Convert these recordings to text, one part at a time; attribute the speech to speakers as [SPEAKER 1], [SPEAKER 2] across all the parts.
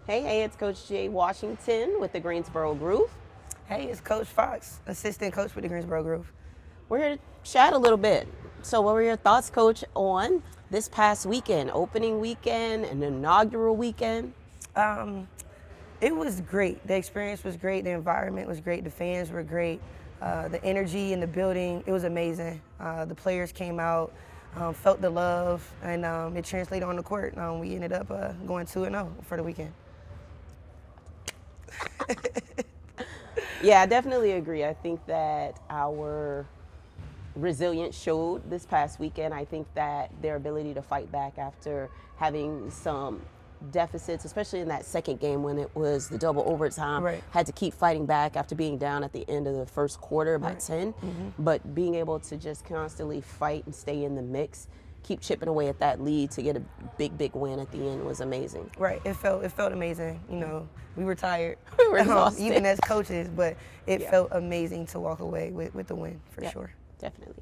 [SPEAKER 1] Hey, it's Coach Jay Washington with the Greensboro Groove.
[SPEAKER 2] Hey, it's Coach Fox, Assistant Coach with the Greensboro Groove.
[SPEAKER 1] We're here to chat a little bit. So what were your thoughts, Coach, on this past weekend, opening weekend and inaugural weekend?
[SPEAKER 2] It was great. The experience was great. The environment was great. The fans were great. The energy in the building, it was amazing. The players came out, felt the love, and it translated on the court. We ended up going 2-0 for the weekend.
[SPEAKER 1] Yeah, I definitely agree. I think that our resilience showed this past weekend. I think that their ability to fight back after having some deficits, especially in that second game when it was the double overtime,
[SPEAKER 2] Right.
[SPEAKER 1] had to keep fighting back after being down at the end of the first quarter by 10. But being able to just constantly fight and stay in the mix, keep chipping away at that lead to get a big win at the end was amazing.
[SPEAKER 2] Right. It felt amazing. You know, we were tired,
[SPEAKER 1] We were exhausted.
[SPEAKER 2] even as coaches, but it
[SPEAKER 1] Yeah.
[SPEAKER 2] felt amazing to walk away with the win for
[SPEAKER 1] Yeah,
[SPEAKER 2] sure.
[SPEAKER 1] definitely.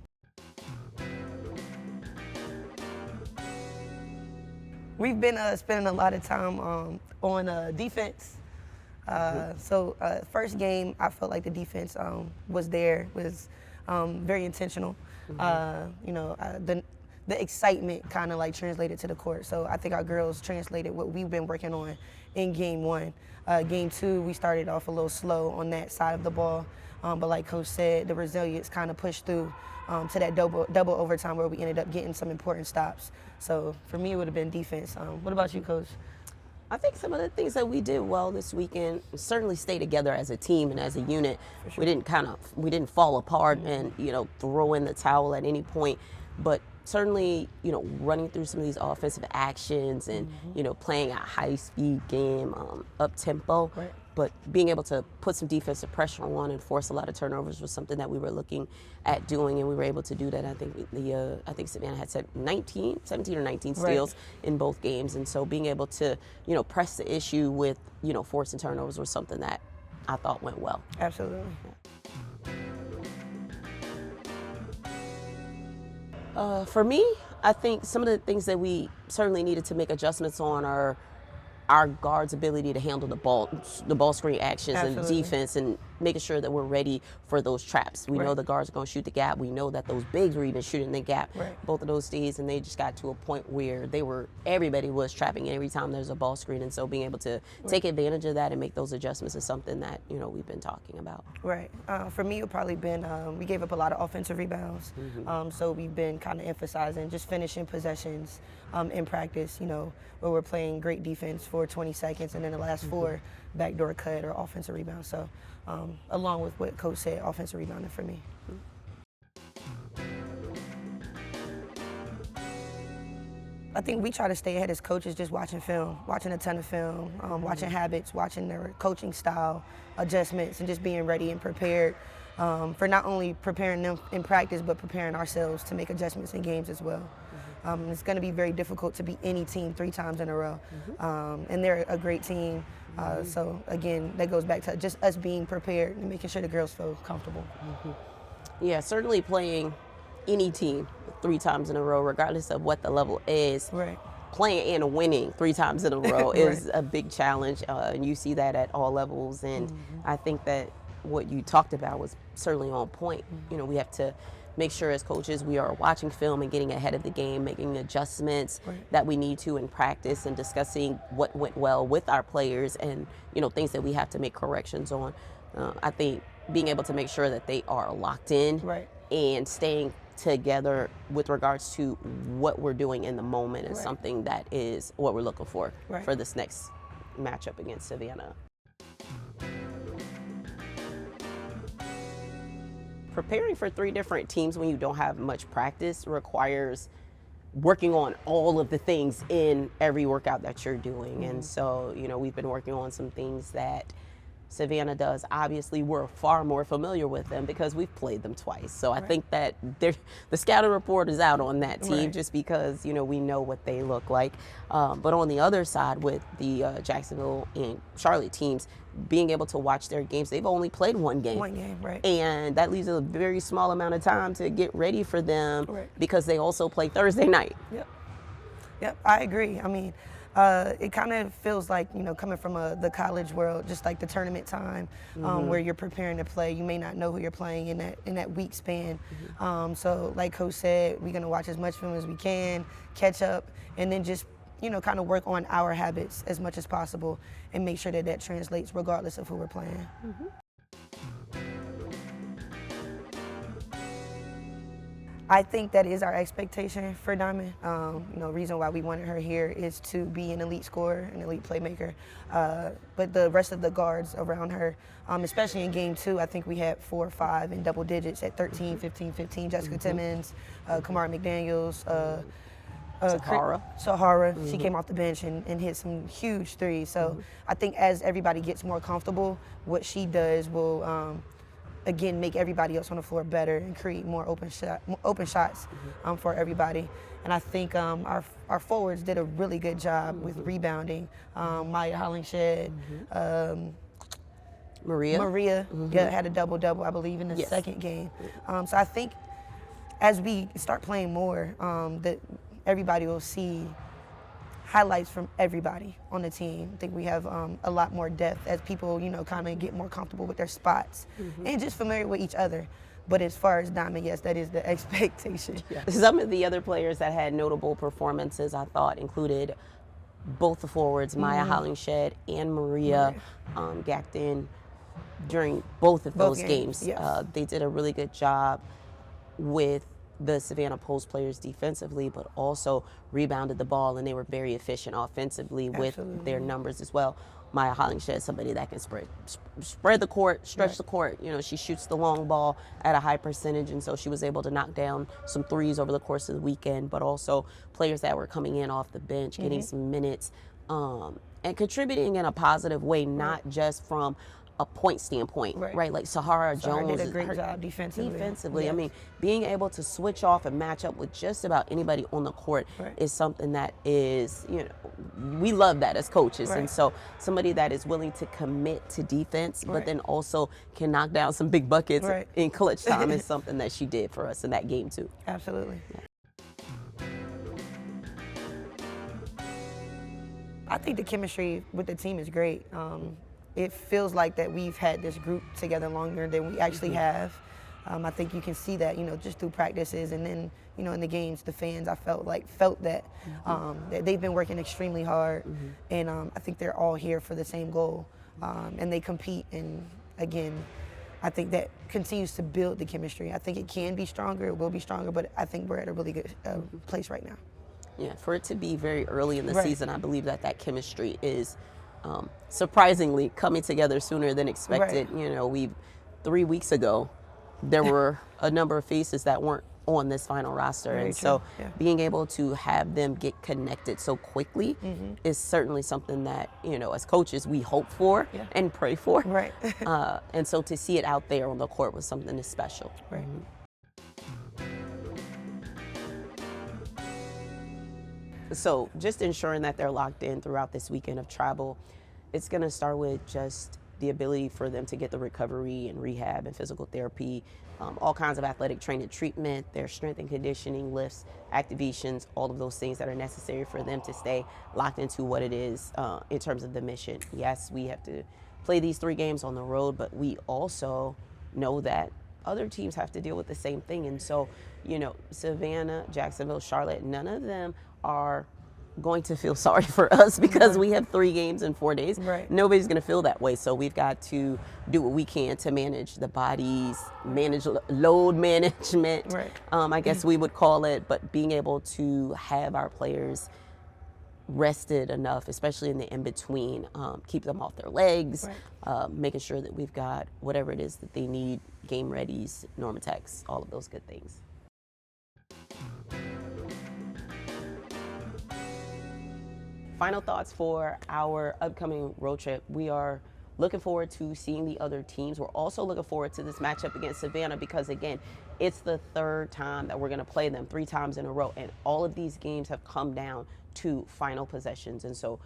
[SPEAKER 2] We've been spending a lot of time on defense. First game, I felt like the defense was very intentional. The excitement kind of like translated to the court. So I think our girls translated what we've been working on in game one. Game two, we started off a little slow on that side of the ball. But like Coach said, the resilience kind of pushed through to that double overtime where we ended up getting some important stops. So for me, it would have been defense. What about you, Coach?
[SPEAKER 1] I think some of the things that we did well this weekend certainly stay together as a team and as a unit.
[SPEAKER 2] For sure.
[SPEAKER 1] We didn't fall apart and throw in the towel at any point, but certainly running through some of these offensive actions and playing a high speed game, up tempo.
[SPEAKER 2] Right.
[SPEAKER 1] But being able to put some defensive pressure on and force a lot of turnovers was something that we were looking at doing, and we were able to do that. I think Savannah had said 17 or 19 steals in both games, and so being able to press the issue with forcing turnovers was something that I thought went well.
[SPEAKER 2] Absolutely.
[SPEAKER 1] For me, I think some of the things that we certainly needed to make adjustments on are our guards' ability to handle the ball screen actions and
[SPEAKER 2] Absolutely.
[SPEAKER 1] defense, and making sure that we're ready for those traps. We know the guards are going to shoot the gap. We know that those bigs were even shooting the gap both of those days, and they just got to a point where everybody was trapping every time there's a ball screen, and so being able to take advantage of that and make those adjustments is something that we've been talking about.
[SPEAKER 2] Right. For me, it's probably been we gave up a lot of offensive rebounds, so we've been kind of emphasizing just finishing possessions in practice. Where we're playing great defense for 20 seconds, and then the last 4 backdoor cut or offensive rebounds. So, along with what Coach said, offensive rebounding for me. I think we try to stay ahead as coaches, just watching film, watching a ton of film, watching habits, watching their coaching style, adjustments, and just being ready and prepared for not only preparing them in practice, but preparing ourselves to make adjustments in games as well. It's going to be very difficult to beat any team 3 times in a row, and they're a great team. So again, that goes back to just us being prepared and making sure the girls feel comfortable.
[SPEAKER 1] Yeah, certainly playing any team 3 times in a row, regardless of what the level is.
[SPEAKER 2] Right.
[SPEAKER 1] Playing and winning 3 times in a row is a big challenge, and you see that at all levels. And I think that what you talked about was certainly on point. We have to make sure as coaches we are watching film and getting ahead of the game, making adjustments that we need to in practice, and discussing what went well with our players and things that we have to make corrections on. I think being able to make sure that they are locked in and staying together with regards to what we're doing in the moment is something that is what we're looking for this next matchup against Savannah. Preparing for 3 different teams when you don't have much practice requires working on all of the things in every workout that you're doing. And so, we've been working on some things that Savannah does. Obviously, we're far more familiar with them because we've played them twice. So I think that the scouting report is out on that team just because, we know what they look like. But on the other side with the Jacksonville and Charlotte teams, being able to watch their games, they've only played 1 game.
[SPEAKER 2] 1 game, right.
[SPEAKER 1] And that leaves a very small amount of time to get ready for them because they also play Thursday night.
[SPEAKER 2] Yep, I agree. I mean, It kind of feels like, coming from the college world, just like the tournament time, where you're preparing to play. You may not know who you're playing in that week span. So like Coach said, we're going to watch as much film as we can, catch up, and then just kind of work on our habits as much as possible and make sure that that translates regardless of who we're playing. I think that is our expectation for Diamond. Reason why we wanted her here is to be an elite scorer, an elite playmaker. But the rest of the guards around her, especially in game 2, I think we had 4 or 5 in double digits at 13, 15, 15. Jessica Timmons, Kamara McDaniels, Sahara. She came off the bench and hit some huge threes. So I think as everybody gets more comfortable, what she does will again make everybody else on the floor better and create more open shots for everybody. And I think our forwards did a really good job with rebounding. Maya Hollingshed, Maria had a double-double, I believe, in the second game. So I think as we start playing more, that everybody will see highlights from everybody on the team. I think we have a lot more depth as people, kind of get more comfortable with their spots and just familiar with each other. But as far as Diamond, yes, that is the expectation.
[SPEAKER 1] Some of the other players that had notable performances, I thought, included both the forwards, Maya Hollingshed and Maria Gacton, during both of those games.
[SPEAKER 2] Yes.
[SPEAKER 1] They did a really good job with the Savannah Post players defensively, but also rebounded the ball, and they were very efficient offensively with their numbers as well. Maya Hollingshed is somebody that can spread the court, stretch the court. She shoots the long ball at a high percentage, and so she was able to knock down some threes over the course of the weekend, but also players that were coming in off the bench, getting some minutes, and contributing in a positive way, not just from a point standpoint, right? Like Sahara Jones
[SPEAKER 2] did a great job defensively.
[SPEAKER 1] Yes. I mean, being able to switch off and match up with just about anybody on the court is something that is, we love that as coaches. And so somebody that is willing to commit to defense, but then also can knock down some big buckets in clutch time is something that she did for us in that game too.
[SPEAKER 2] Absolutely. I think the chemistry with the team is great. It feels like that we've had this group together longer than we actually have. I think you can see that, just through practices, and then, in the games, the fans, I felt that that they've been working extremely hard, and I think they're all here for the same goal, and they compete. And again, I think that continues to build the chemistry. I think it can be stronger, it will be stronger, but I think we're at a really good place right now.
[SPEAKER 1] Yeah, for it to be very early in the season, I believe that chemistry is surprisingly coming together sooner than expected. 3 weeks ago, there were a number of faces that weren't on this final roster. So being able to have them get connected so quickly is certainly something that, as coaches, we hope for and pray for. And so to see it out there on the court was something that's special. So just ensuring that they're locked in throughout this weekend of travel, it's going to start with just the ability for them to get the recovery and rehab and physical therapy, all kinds of athletic training treatment, their strength and conditioning, lifts, activations, all of those things that are necessary for them to stay locked into what it is in terms of the mission. Yes, we have to play these 3 games on the road, but we also know that other teams have to deal with the same thing. And so, Savannah, Jacksonville, Charlotte, none of them are going to feel sorry for us because we have 3 games in 4 days. Nobody's going to feel that way. So we've got to do what we can to manage the bodies, manage load management, I guess we would call it, but being able to have our players rested enough, especially in the in-between, keep them off their legs, making sure that we've got whatever it is that they need, game readies, Normatex, all of those good things. Final thoughts for our upcoming road trip. We are looking forward to seeing the other teams. We're also looking forward to this matchup against Savannah because, again, it's the 3rd time that we're going to play them, 3 times in a row. And all of these games have come down to final possessions. And so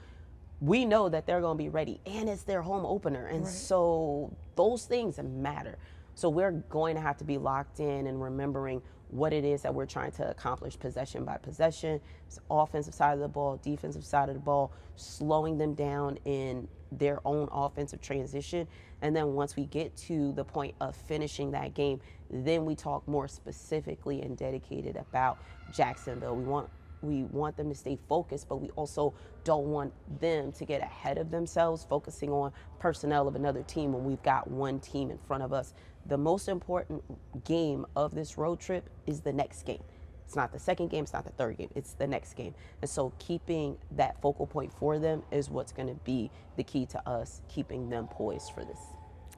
[SPEAKER 1] we know that they're going to be ready. And it's their home opener. And so those things matter. So we're going to have to be locked in and remembering what it is that we're trying to accomplish possession by possession. It's offensive side of the ball, defensive side of the ball, slowing them down in their own offensive transition. And then once we get to the point of finishing that game, then we talk more specifically and dedicated about Jacksonville. We want them to stay focused, but we also don't want them to get ahead of themselves, focusing on personnel of another team when we've got one team in front of us. The most important game of this road trip is the next game. It's not the second game, it's not the third game, it's the next game. And so keeping that focal point for them is what's going to be the key to us keeping them poised for this.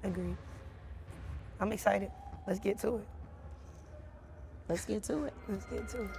[SPEAKER 2] Agreed. I'm excited. Let's get to it.
[SPEAKER 1] Let's get to it.
[SPEAKER 2] Let's get to it.